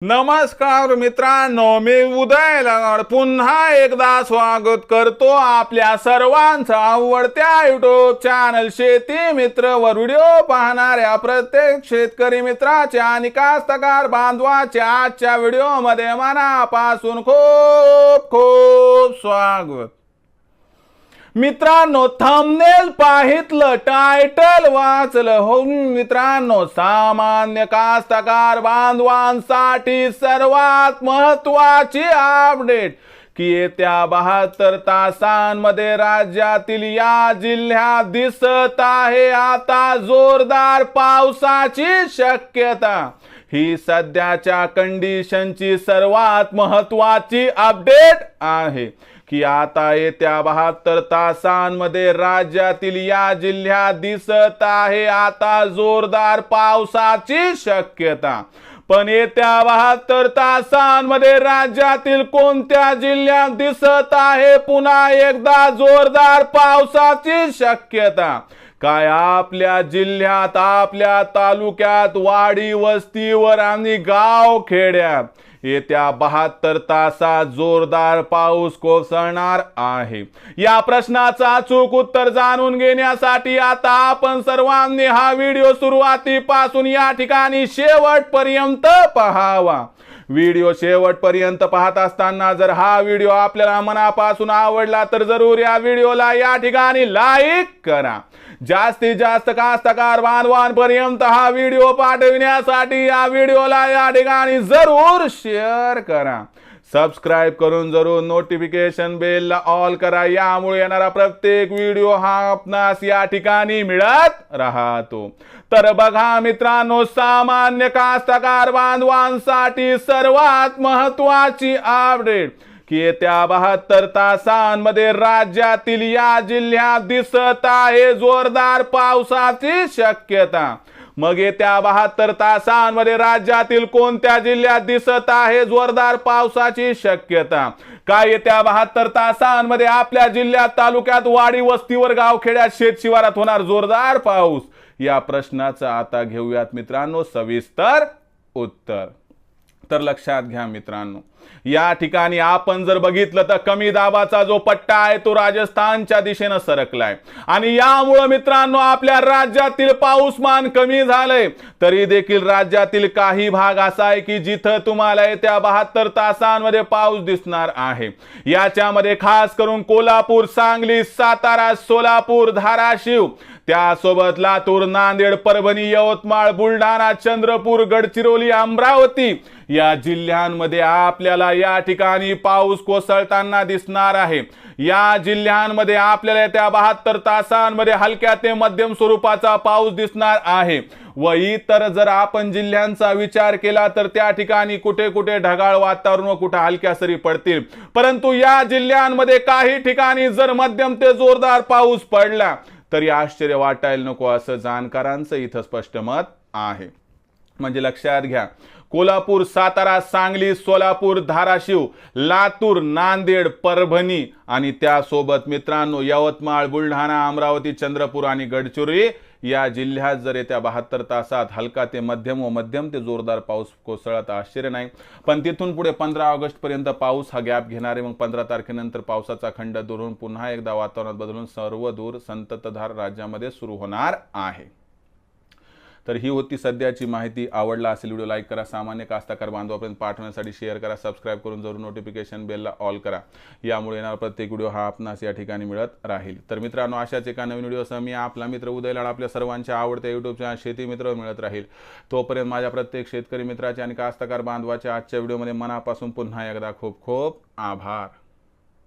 नमस्कार मित्रांनो, मी उदय लगाड पुन्हा एकदा स्वागत करतो आपल्या सर्वांचं आवडत्या युट्यूब चॅनल शेती मित्र व व्हिडिओ पाहणाऱ्या प्रत्येक शेतकरी मित्राच्या आणि कास्तकार बांधवाच्या आजच्या व्हिडिओमध्ये मनापासून खूप खूप स्वागत। मित्रांनो, थंबनेल पाहितलं, टायटल वाचलं हो मित्रांनो, सामान्य कास्तकार बांधवांसाठी सर्वात महत्त्वाची अपडेट की येत्या 72 तासांमध्ये राज्यातील या जिल्ह्यात दिसत आहे आता जोरदार पावसाची शक्यता। ही सध्याच्या कंडिशनची सर्वात महत्त्वाची अपडेट आहे की आता येत्या 72 तासांमध्ये राज्यातील या जिल्ह्यात दिसत आहे आता जोरदार पावसाची शक्यता। पण येत्या 72 तासांमध्ये राज्यातील कोणत्या जिल्ह्यात दिसत आहे पुन्हा एकदा जोरदार पावसाची शक्यता? काय आपल्या जिल्ह्यात, आपल्या तालुक्यात, वाडी वस्तीवर आणि गाव खेड्यात येत्या 72 तासात जोरदार पाऊस कोसळणार आहे? या प्रश्नाचं अचूक उत्तर जाणून घेण्यासाठी आता आपण सर्वांनी हा व्हिडिओ सुरुवातीपासून या ठिकाणी शेवटपर्यंत पाहावा। व्हिडिओ शेवटपर्यंत पाहत असताना जर हा व्हिडिओ आपल्याला मनापासून आवडला तर जरूर या व्हिडिओला या ठिकाणी लाईक करा। जास्तीत जास्त कास्तकार बांधवांपर्यंत हा व्हिडिओ पाठविण्यासाठी या व्हिडिओला या ठिकाणी जरूर शेअर करा। सबस्क्राइब करून जरूर नोटिफिकेशन बेलला ऑल करा, यामुळे येणारा प्रत्येक व्हिडिओ हा आपणास या ठिकाणी मिळत राहतो। तर बघा मित्रांनो, सामान्य कास्तकार बांधवांसाठी सर्वात महत्त्वाची अपडेट की येत्या 72 तासांमध्ये राज्यातील या जिल्ह्यात दिसत आहे जोरदार पावसाची शक्यता। मग येत्या 72 तासांमध्ये राज्यातील कोणत्या जिल्ह्यात दिसत आहे जोरदार पावसाची शक्यता? काय येत्या 72 तासांमध्ये आपल्या जिल्ह्यात, तालुक्यात, वाडी वस्तीवर, गावखेड्यात, शेतशिवारात होणार जोरदार पाऊस? या प्रश्नाचं आता घेऊयात मित्रांनो सविस्तर उत्तर। तर लक्षात घ्या मित्रांनो, या ठिकाणी आपण जर बघितलं तर कमी दाबाचा जो पट्टा आहे तो राजस्थानच्या दिशेने सरकलाय आणि यामुळे मित्रांनो आपल्या राज्यातील पाऊसमान कमी झालंय। तरी देखील राज्यातील काही भाग असा आहे की जिथं तुम्हाला येत्या 72 तासांमध्ये पाऊस दिसणार आहे। याच्यामध्ये खास करून कोल्हापूर, सांगली, सातारा, सोलापूर, धाराशिव, त्यासोबत लातूर, नांदेड, परभणी, यवतमाळ, बुलढाणा, चंद्रपूर, गडचिरोली, अमरावती या जिल्ह्यांमध्ये आपल्याला या ठिकाणी पाऊस कोसळताना दिसणार आहे। या जिल्ह्यांमध्ये आपल्याला त्या 72 तासांमध्ये हलक्या ते मध्यम स्वरूपाचा पाऊस दिसणार आहे। व इतर जर आपण जिल्ह्यांचा विचार केला तर त्या ठिकाणी कुठे कुठे ढगाळ वातावरण व कुठे हलक्या सरी पडतील। परंतु या जिल्ह्यांमध्ये काही ठिकाणी जर मध्यम ते जोरदार पाऊस पडला तरी आश्चर्य वाटायला नको असं जाणकारांचं इथं स्पष्ट मत आहे। म्हणजे लक्षात घ्या, कोल्हापूर, सातारा, सांगली, सोलापूर, धाराशिव, लातूर, नांदेड, परभणी आणि त्यासोबत मित्रांनो यवतमाळ, बुलढाणा, अमरावती, चंद्रपूर आणि गडचिरोली या जिल्ह्यात जर येत्या 72 तासात हलका ते मध्यम व मध्यम ते जोरदार पाऊस कोसळत आश्चर्य नाही। पण तिथून पुढे 15 ऑगस्ट पर्यंत पाऊस हा गॅप घेणार आहे। मग 15 तारखेनंतर पावसाचा खंड दूर होऊन पुन्हा एकदा वातावरणात बदलून सर्व दूर संततधार राज्यामध्ये सुरू होणार आहे। तर ही होती सध्याची माहिती। आवडला असेल व्हिडिओ लाईक करा, सामान्य कास्तकार बांधवांपर्यंत पाठवण्यासाठी शेअर करा, सबस्क्राइब करून जरूर नोटिफिकेशन बेलला ऑल करा, यामुळे येणारा प्रत्येक व्हिडिओ हा आपणास या ठिकाणी मिळत राहील। तर मित्रांनो, अशाच एका नवीन व्हिडिओसह मी आपला मित्र उदय लाड आपल्या सर्वांच्या आवडत्या युट्यूब चॅनल शेती मित्र मिळत राहील। तोपर्यंत माझ्या प्रत्येक शेतकरी मित्राचे आणि कास्तकार बांधवाच्या आजच्या व्हिडिओमध्ये मनापासून पुन्हा एकदा खूप खूप आभार।